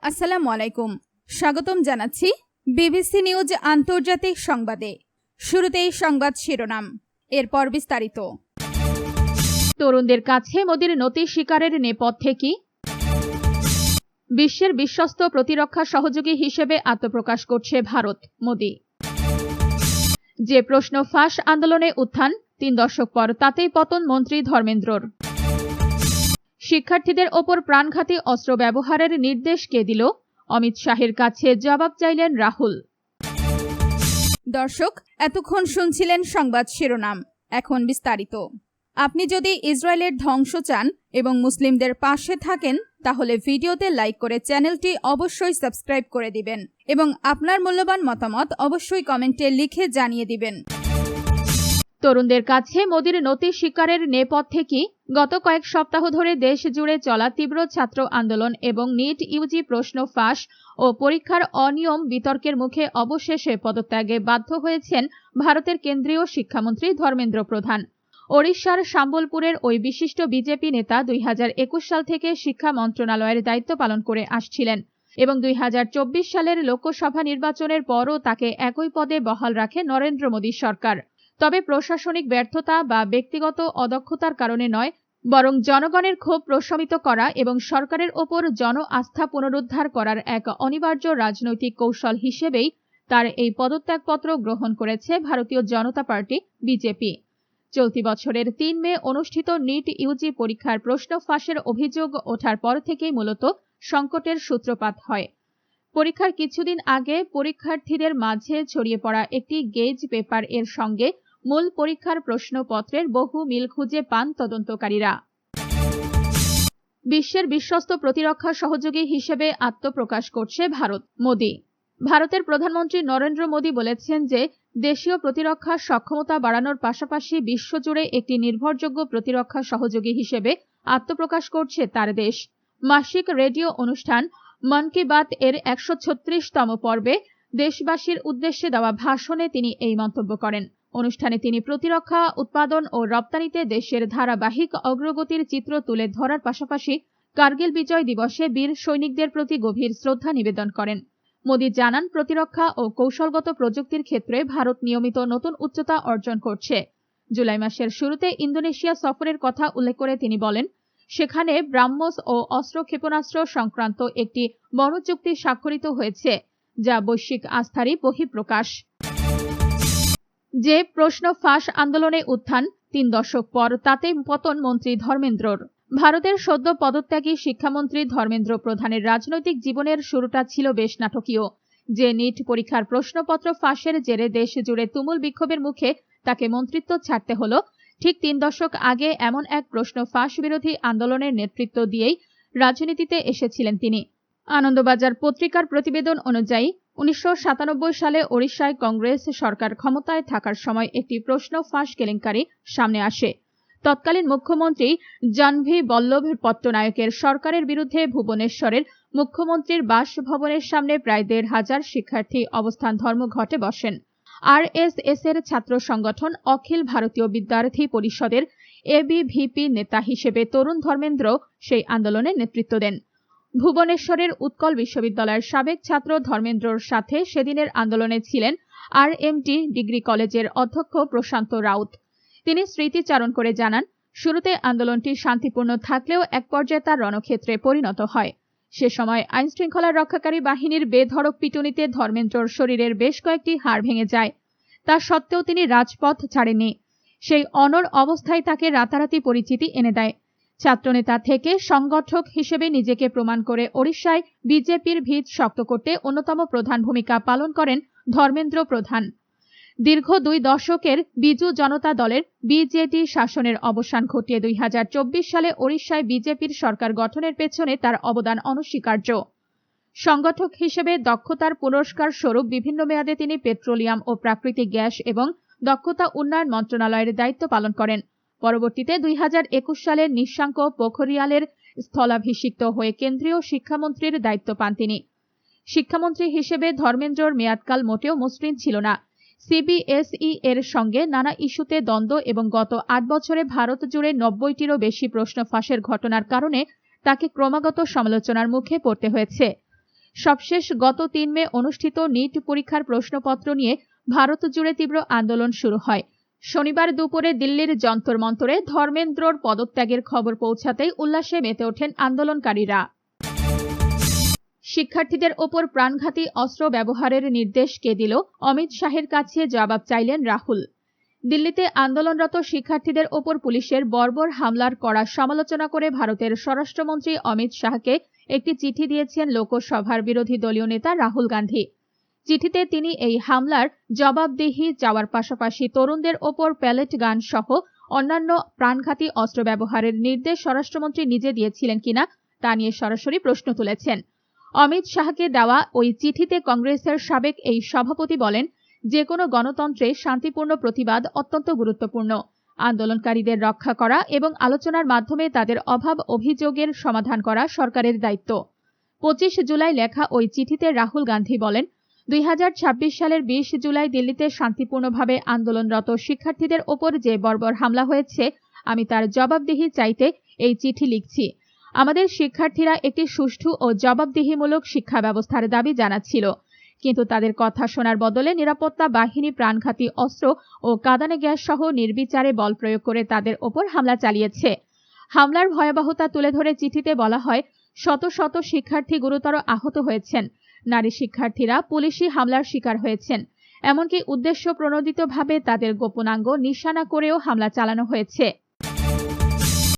আসসালামু আলাইকুম। স্বাগতম জানাচ্ছি বিবিসি নিউজ আন্তর্জাতিক সংবাদে। শুরুতেই সংবাদ শিরোনাম, এরপর বিস্তারিত। তরুণদের কাছে মোদির নতি শিকারের নেপথ্যে কি? বিশ্বের বিশ্বস্ত প্রতিরক্ষা সহযোগী হিসেবে আত্মপ্রকাশ করছে ভারত, মোদি। যে প্রশ্ন ফাঁস আন্দোলনে উত্থান, 3 দশক পর তাতেই পতন মন্ত্রী ধর্মেন্দ্রর। শিক্ষার্থীদের ওপর প্রাণঘাতী অস্ত্র ব্যবহারের নির্দেশ কে দিল? অমিত শাহের কাছে জবাব চাইলেন রাহুল। দর্শক, এতক্ষণ শুনছিলেন সংবাদ শিরোনাম, এখন বিস্তারিত। আপনি যদি ইসরায়েলের ধ্বংস চান এবং মুসলিমদের পাশে থাকেন, তাহলে ভিডিওতে লাইক করে চ্যানেলটি অবশ্যই সাবস্ক্রাইব করে দিবেন এবং আপনার মূল্যবান মতামত অবশ্যই কমেন্টে লিখে জানিয়ে দিবেন। তরুণদের কাছে মোদির নতি শিকারের নেপথ্যে কি? গত কয়েক সপ্তাহ ধরে দেশ জুড়ে চলা তীব্র ছাত্র আন্দোলন এবং নিট ইউজি প্রশ্ন ফাঁস ও পরীক্ষার অনিয়ম বিতর্কের মুখে অবশেষে পদত্যাগে বাধ্য হয়েছেন ভারতের কেন্দ্রীয় শিক্ষামন্ত্রী ধর্মেন্দ্র প্রধান। ওড়িশার সম্বলপুরের ওই বিশিষ্ট বিজেপি নেতা 2021 সাল থেকে শিক্ষা মন্ত্রণালয়ের দায়িত্ব পালন করে আসছিলেন এবং 2024 সালের লোকসভা নির্বাচনের পরও তাকে একই পদে বহাল রাখে নরেন্দ্র মোদী সরকার। তবে প্রশাসনিক ব্যর্থতা বা ব্যক্তিগত অদক্ষতার কারণে নয়, বরং জনগণের ক্ষোভ প্রশমিত করা এবং সরকারের ওপর জন আস্থা পুনরুদ্ধার করার এক অনিবার্য রাজনৈতিক কৌশল হিসেবেই তার এই পদত্যাগপত্র গ্রহণ করেছে ভারতীয় জনতা পার্টি, বিজেপি। চলতি বছরের 3 মে অনুষ্ঠিত নিট ইউজি পরীক্ষার প্রশ্ন ফাঁসের অভিযোগ ওঠার পর থেকেই মূলত সংকটের সূত্রপাত হয়। পরীক্ষার কিছুদিন আগে পরীক্ষার্থীদের মাঝে ছড়িয়ে পড়া একটি গেজ পেপার এর সঙ্গে মূল পরীক্ষার প্রশ্নপত্রের বহু মিল খুঁজে পান তদন্তকারীরা। বিশ্বের বিশ্বস্ত প্রতিরক্ষা সহযোগী হিসেবে আত্মপ্রকাশ করছে ভারত, মোদি। ভারতের প্রধানমন্ত্রী নরেন্দ্র মোদী বলেছেন যে দেশীয় প্রতিরক্ষা সক্ষমতা বাড়ানোর পাশাপাশি বিশ্বজুড়ে একটি নির্ভরযোগ্য প্রতিরক্ষা সহযোগী হিসেবে আত্মপ্রকাশ করছে তার দেশ। মাসিক রেডিও অনুষ্ঠান মন কি বাত এর 136তম পর্বে দেশবাসীর উদ্দেশ্যে দেওয়া ভাষণে তিনি এই মন্তব্য করেন। অনুষ্ঠানে তিনি প্রতিরক্ষা উৎপাদন ও রপ্তানিতে দেশের ধারাবাহিক অগ্রগতির চিত্র তুলে ধরার পাশাপাশি কার্গিল বিজয় দিবসে বীর সৈনিকদের প্রতি গভীর শ্রদ্ধা নিবেদন করেন। মোদী জানান, প্রতিরক্ষা ও কৌশলগত প্রযুক্তির ক্ষেত্রে ভারত নিয়মিত নতুন উচ্চতা অর্জন করছে। জুলাই মাসের শুরুতে ইন্দোনেশিয়া সফরের কথা উল্লেখ করে তিনি বলেন, সেখানে ব্রাহ্মস ও অস্ত্র ক্ষেপণাস্ত্র সংক্রান্ত একটি বড় চুক্তি স্বাক্ষরিত হয়েছে, যা বৈশ্বিক আস্থারই বহিঃপ্রকাশ। যে প্রশ্ন ফাঁস আন্দোলনে উত্থান, 3 দশক পর তাতে পতন মন্ত্রী ধর্মেন্দ্রর। ভারতের সদ্য পদত্যাগী শিক্ষামন্ত্রী ধর্মেন্দ্র প্রধানের রাজনৈতিক জীবনের শুরুটা ছিল বেশ নাটকীয়। যে নিট পরীক্ষার প্রশ্নপত্র ফাঁসের জেরে দেশ জুড়ে তুমুল বিক্ষোভের মুখে তাকে মন্ত্রিত্ব ছাড়তে হলো, ঠিক 3 দশক আগে এমন এক প্রশ্ন ফাঁস বিরোধী আন্দোলনের নেতৃত্ব দিয়েই রাজনীতিতে এসেছিলেন তিনি। আনন্দবাজার পত্রিকার প্রতিবেদন অনুযায়ী 1997 সালে ওড়িশায় কংগ্রেস সরকার ক্ষমতায় থাকার সময় একটি প্রশ্ন ফাঁস কেলেঙ্কারি সামনে আসে। তৎকালীন মুখ্যমন্ত্রী জাহ্নবী বল্লভ পট্টনায়কের সরকারের বিরুদ্ধে ভুবনেশ্বরের মুখ্যমন্ত্রীর বাসভবনের সামনে প্রায় 1,500 শিক্ষার্থী অবস্থান ধর্মঘটে বসেন। আরএসএস এর ছাত্র সংগঠন অখিল ভারতীয় বিদ্যার্থী পরিষদের এবিভিপি নেতা হিসেবে তরুণ ধর্মেন্দ্র সেই আন্দোলনে নেতৃত্ব দেন। ভুবনেশ্বরের উৎকল বিশ্ববিদ্যালয়ের সাবেক ছাত্র ধর্মেন্দ্রর সাথে সেদিনের আন্দোলনে ছিলেন আরএমটি ডিগ্রি কলেজের অধ্যক্ষ প্রশান্ত রাউত। তিনি স্মৃতিচারণ করে জানান, শুরুতে আন্দোলনটি শান্তিপূর্ণ থাকলেও এক পর্যায়ে তার রণক্ষেত্রে পরিণত হয়। সে সময় আইনশৃঙ্খলা রক্ষাকারী বাহিনীর বেধড়ক পিটুনিতে ধর্মেন্দ্রর শরীরের বেশ কয়েকটি হাড় ভেঙে যায়। তা সত্ত্বেও তিনি রাজপথ ছাড়েননি। সেই অনড় অবস্থায় তাকে রাতারাতি পরিচিতি এনে দেয়। ছাত্রনেতা থেকে সংগঠক হিসেবে নিজেকে প্রমাণ করে ওড়িশায় বিজেপির ভিত শক্ত করতে অন্যতম প্রধান ভূমিকা পালন করেন ধর্মেন্দ্র প্রধান। দীর্ঘ 2 দশকের বিজু জনতা দলের বিজেডি শাসনের অবসান ঘটিয়ে 2024 সালে ওড়িশায় বিজেপির সরকার গঠনের পেছনে তার অবদান অনস্বীকার্য। সংগঠক হিসেবে দক্ষতার পুরস্কার স্বরূপ বিভিন্ন মেয়াদে তিনি পেট্রোলিয়াম ও প্রাকৃতিক গ্যাস এবং দক্ষতা উন্নয়ন মন্ত্রণালয়ের দায়িত্ব পালন করেন। পরবর্তীতে 2021 সালে নিঃশাঙ্ক পোখরিয়ালের স্থলাভিষিক্ত হয়ে কেন্দ্রীয় শিক্ষামন্ত্রীর দায়িত্ব পান তিনি। শিক্ষামন্ত্রী হিসেবে ধর্মেন্দ্রর মেয়াদকাল মোটেও মসৃণ ছিল না। সিবিএসই এর সঙ্গে নানা ইস্যুতে দ্বন্দ্ব এবং গত 8 বছরে ভারত জুড়ে 90টিরও বেশি প্রশ্ন ফাঁসের ঘটনার কারণে তাকে ক্রমাগত সমালোচনার মুখে পড়তে হয়েছে। সবশেষ গত 3 মে অনুষ্ঠিত নিট পরীক্ষার প্রশ্নপত্র নিয়ে ভারত জুড়ে তীব্র আন্দোলন শুরু হয়। শনিবার দুপুরে দিল্লির যন্তর মন্তরে ধর্মেন্দ্রর পদত্যাগের খবর পৌঁছাতেই উল্লাসে মেতে ওঠেন আন্দোলনকারীরা। শিক্ষার্থীদের ওপর প্রাণঘাতী অস্ত্র ব্যবহারের নির্দেশ কে দিল? অমিত শাহের কাছে জবাব চাইলেন রাহুল। দিল্লিতে আন্দোলনরত শিক্ষার্থীদের ওপর পুলিশের বর্বর হামলার কড়া সমালোচনা করে ভারতের স্বরাষ্ট্রমন্ত্রী অমিত শাহকে একটি চিঠি দিয়েছেন লোকসভার বিরোধী দলীয় নেতা রাহুল গান্ধী। চিঠিতে তিনি এই হামলার জবাবদিহি চাওয়ার পাশাপাশি তরুণদের ওপর প্যালেট গান সহ অন্যান্য প্রাণঘাতী অস্ত্র ব্যবহারের নির্দেশ স্বরাষ্ট্রমন্ত্রী নিজে দিয়েছিলেন কিনা তা নিয়ে সরাসরি প্রশ্ন তুলেছেন। অমিত শাহকে দেওয়া ওই চিঠিতে কংগ্রেসের সাবেক এই সভাপতি বলেন, যে কোনো গণতন্ত্রে শান্তিপূর্ণ প্রতিবাদ অত্যন্ত গুরুত্বপূর্ণ। আন্দোলনকারীদের রক্ষা করা এবং আলোচনার মাধ্যমে তাদের অভাব অভিযোগের সমাধান করা সরকারের দায়িত্ব। 25 জুলাই লেখা ওই চিঠিতে রাহুল গান্ধী বলেন, 2026 সালের 20 জুলাই দিল্লিতে শান্তিপূর্ণভাবে আন্দোলনরত শিক্ষার্থীদের ওপর যে বর্বর হামলা হয়েছে, আমি তার জবাবদিহি চাইতে এই চিঠি লিখছি। আমাদের শিক্ষার্থীরা একটি সুষ্ঠু ও জবাবদিহিমূলক শিক্ষা ব্যবস্থার দাবি জানাচ্ছিল, কিন্তু তাদের কথা শোনার বদলে নিরাপত্তা বাহিনী প্রাণঘাতী অস্ত্র ও কাঁদানে গ্যাস সহ নির্বিচারে বল প্রয়োগ করে তাদের ওপর হামলা চালিয়েছে। হামলার ভয়াবহতা তুলে ধরে চিঠিতে বলা হয়, শত শত শিক্ষার্থী গুরুতর আহত হয়েছেন। নারী শিক্ষার্থীরা পুলিশি হামলার শিকার হয়েছেন। এমনকি উদ্দেশ্য প্রণোদিতভাবে তাদের গোপনাঙ্গ নিশানা করেও হামলা চালানো হয়েছে।